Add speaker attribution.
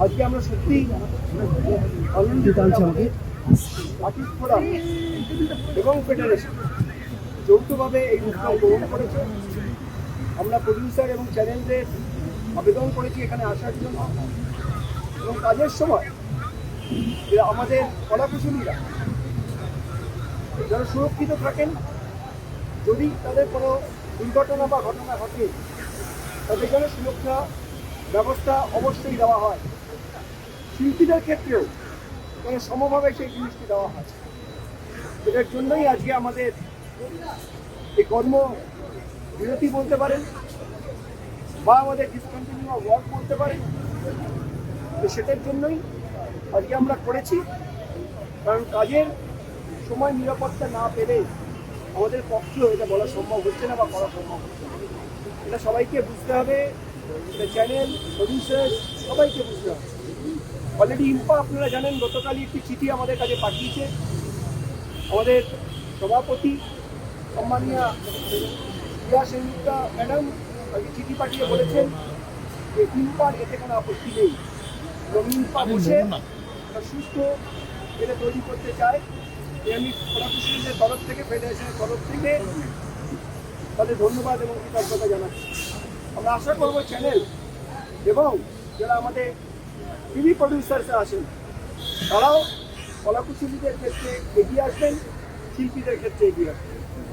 Speaker 1: আজকে আমরা সত্যি আনন্দিত আমাদের আর্টিস্ট ফোরাম এবং ফেডারেশন যৌথভাবে এই উদ্যোগ গ্রহণ করেছে। আমরা প্রডিউসার এবং চ্যানেলদের আবেদন করেছি এখানে আসার জন্য, এবং কাজের সময় আমাদের কলাকুশলীরা যারা সুরক্ষিত থাকেন, যদি তাদের কোনো দুর্ঘটনা বা ঘটনা ঘটে তাদের জন্য সুরক্ষা ব্যবস্থা অবশ্যই দেওয়া হয়। শিল্পীদের ক্ষেত্রেও যেন সমভাবে সেই জিনিসটি দেওয়া হয়। এটার জন্যই আজকে আমাদের এই কর্ম বিরতি বলতে পারেন বা আমাদের ডিসকন্টিনিউ ওয়ার্ক বলতে পারেন, তো সেটার জন্যই আজকে আমরা করেছি। কারণ কাজের সময় নিরাপত্তা না পেলে আমাদের পক্ষেও এটা বলা সম্ভব হচ্ছে না বা করা সম্ভব হচ্ছে না। এটা সবাইকে বুঝতে হবে, এটা চ্যানেল প্রডিউসার সবাইকে বুঝতে হবে। অলরেডি ইম্পা আপনারা জানেন গতকালই একটি চিঠি আমাদের কাছে পাঠিয়েছে। আমাদের সভাপতি সম্মানীয় প্রিয়া সেনগুপ্তা ম্যাডাম চিঠি পাঠিয়ে বলেছেন যে ইম্পার এতে কোনো আপত্তি নেই, এবং ইম্পা বসে সুস্থ এটা তৈরি করতে চায়। আমি কলাকুশলীদের তরফ থেকে, ফেডারেশনের তরফ থেকে তাদের ধন্যবাদ এবং কৃতজ্ঞতা জানাচ্ছি। আমরা আশা করব চ্যানেল এবং যারা আমাদের টিভি প্রডিউসার্সরা আছেন তারাও কলাকুশলীদের ক্ষেত্রে এগিয়ে আসবেন, শিল্পীদের ক্ষেত্রে এগিয়ে আসবেন।